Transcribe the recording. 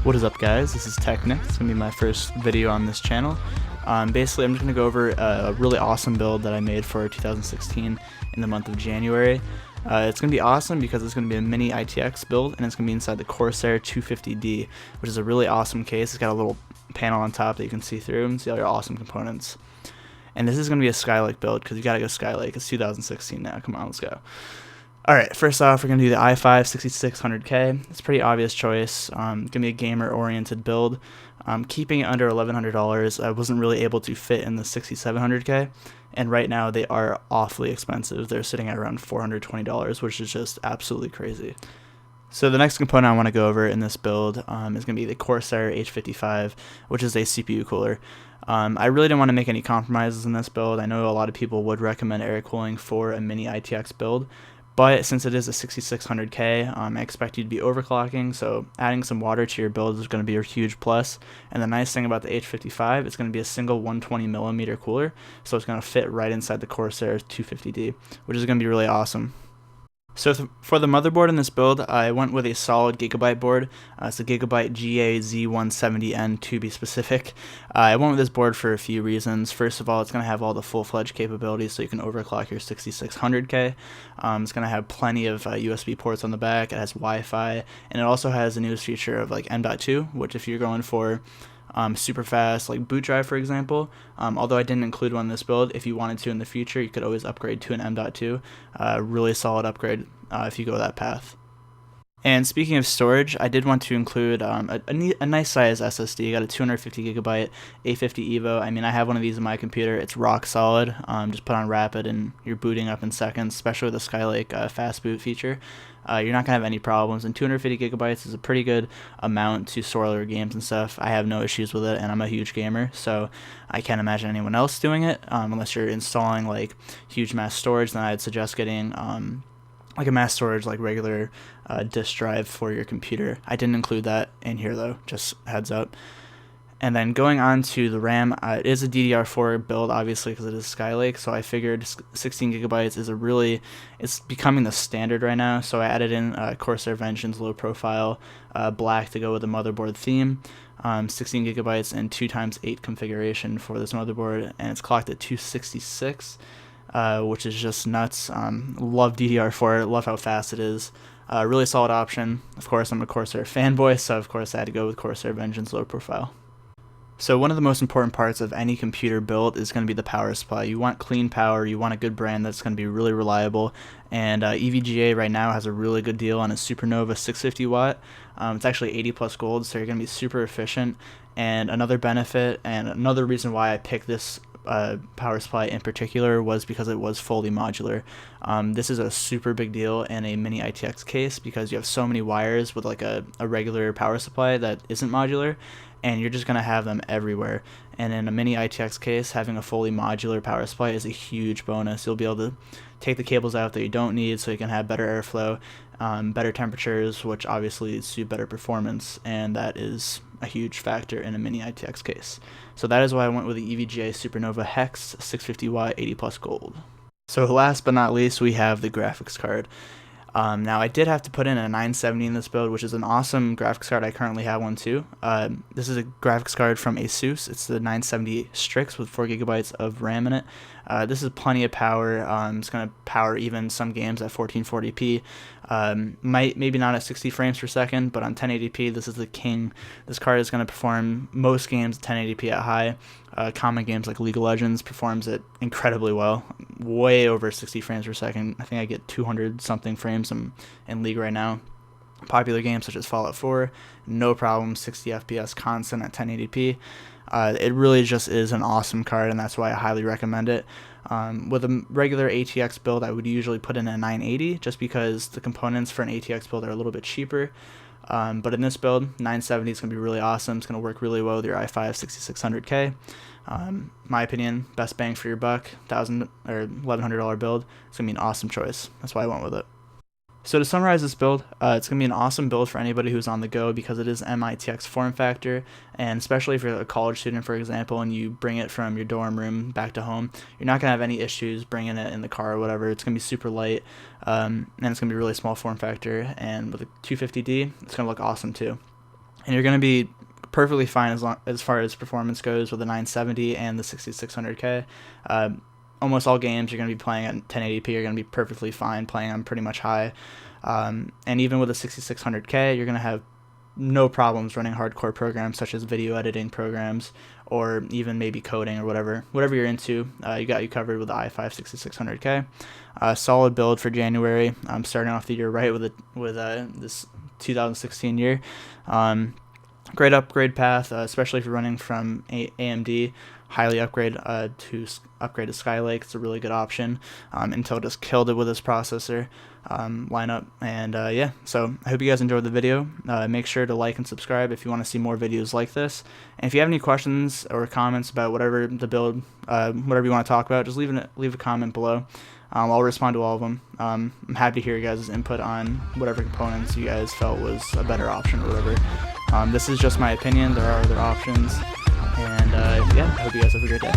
What is up, guys? This is Technic. It's going to be my first video on this channel. Basically, I'm just going to go over a really awesome build that I made for 2016 in the month of January. It's going to be awesome because it's going to be a mini ITX build, and it's going to be inside the Corsair 250D, which is a really awesome case. It's got a little panel on top that you can see through and see all your awesome components. And this is going to be a Skylake build because you got to go Skylake. It's 2016 now. Come on, let's go. Alright, first off, we're going to do the i5 6600K. It's a pretty obvious choice. Going to be a gamer-oriented build. Keeping it under $1,100, I wasn't really able to fit in the 6700K, and right now they are awfully expensive. They're sitting at around $420, which is just absolutely crazy. So the next component I want to go over in this build is going to be the Corsair H55, which is a CPU cooler. I really didn't want to make any compromises in this build. I know a lot of people would recommend air cooling for a mini ITX build, but since it is a 6600K, I expect you to be overclocking, so adding some water to your build is going to be a huge plus. And the nice thing about the H55, it's going to be a single 120mm cooler, so it's going to fit right inside the Corsair 250D, which is going to be really awesome. So for the motherboard in this build, I went with a solid Gigabyte board. It's a Gigabyte GA-Z170N to be specific. I went with this board for a few reasons. First of all, it's going to have all the full-fledged capabilities, so you can overclock your 6600K. It's going to have plenty of USB ports on the back. It has Wi-Fi, and it also has the newest feature of like M.2, which if you're going for super fast like boot drive, for example, although I didn't include one in this build, if you wanted to in the future, you could always upgrade to an M.2. Really solid upgrade if you go that path. And speaking of storage, I did want to include a nice size SSD. Got a 250GB A50 Evo. I mean, I have one of these in my computer. It's rock solid. Just put on rapid and you're booting up in seconds, especially with the Skylake fast boot feature. You're not going to have any problems, and 250GB is a pretty good amount to store all your games and stuff. I have no issues with it, and I'm a huge gamer, so I can't imagine anyone else doing it, unless you're installing like huge mass storage. Then I'd suggest getting like a mass storage, like regular disk drive for your computer. I didn't include that in here though, just heads up. And then going on to the RAM, it is a DDR4 build, obviously, because it is Skylake, so I figured 16GB is it's becoming the standard right now, so I added in Corsair Vengeance low profile black to go with the motherboard theme. 16GB and 2x8 configuration for this motherboard, and it's clocked at 266, which is just nuts. Love DDR4, love how fast it is. Really solid option. Of course, I'm a Corsair fanboy, so of course I had to go with Corsair Vengeance low profile. So one of the most important parts of any computer build is going to be the power supply. You want clean power, you want a good brand that's going to be really reliable, and EVGA right now has a really good deal on a Supernova 650 watt. It's actually 80 plus gold, so you're going to be super efficient. And another benefit and another reason why I picked this power supply in particular was because it was fully modular. This is a super big deal in a mini ITX case because you have so many wires with like a regular power supply that isn't modular, and you're just going to have them everywhere. And in a mini ITX case, having a fully modular power supply is a huge bonus. You'll be able to take the cables out that you don't need so you can have better airflow, better temperatures, which obviously leads to better performance, and that is a huge factor in a mini ITX case. So that is why I went with the EVGA Supernova Hex 650 watt 80 plus gold. So last but not least, we have the graphics card. Now I did have to put in a 970 in this build, which is an awesome graphics card. I currently have one too. This is a graphics card from Asus. It's the 970 Strix with 4GB of RAM in it. This is plenty of power. It's going to power even some games at 1440p. Maybe not at 60 frames per second, but on 1080p, this is the king. This card is going to perform most games at 1080p at high. Common games like League of Legends performs it incredibly well, way over 60 frames per second. I think I get 200 something frames in League right now. Popular games such as Fallout 4, no problem, 60 FPS constant at 1080p. It really just is an awesome card, and that's why I highly recommend it. With a regular ATX build, I would usually put in a 980 just because the components for an ATX build are a little bit cheaper. But in this build, 970 is going to be really awesome. It's going to work really well with your i5 6600K. My opinion, best bang for your buck, $1,000 or $1,100 build. It's going to be an awesome choice. That's why I went with it. So to summarize this build, it's going to be an awesome build for anybody who's on the go because it is mITX form factor, and especially if you're a college student, for example, and you bring it from your dorm room back to home, you're not going to have any issues bringing it in the car or whatever. It's going to be super light, and it's going to be a really small form factor, and with a 250D, it's going to look awesome too. and you're going to be perfectly fine as far as performance goes with the 970 and the 6600K. Almost all games you're going to be playing at 1080p. You're going to be perfectly fine playing on pretty much high. And even with the 6600K, you're going to have no problems running hardcore programs such as video editing programs, or even maybe coding or whatever you're into. You got you covered with the i5 6600K. Solid build for January. I'm starting off the year right with this 2016 year. Great upgrade path, especially if you're running from AMD. Highly upgrade to Skylake. It's a really good option. Intel just killed it with this processor lineup, and yeah. So I hope you guys enjoyed the video. Make sure to like and subscribe if you want to see more videos like this. And if you have any questions or comments about whatever the build, whatever you want to talk about, just leave a comment below. I'll respond to all of them. I'm happy to hear you guys' input on whatever components you guys felt was a better option or whatever. This is just my opinion. There are other options. And yeah, I hope you guys have a great day.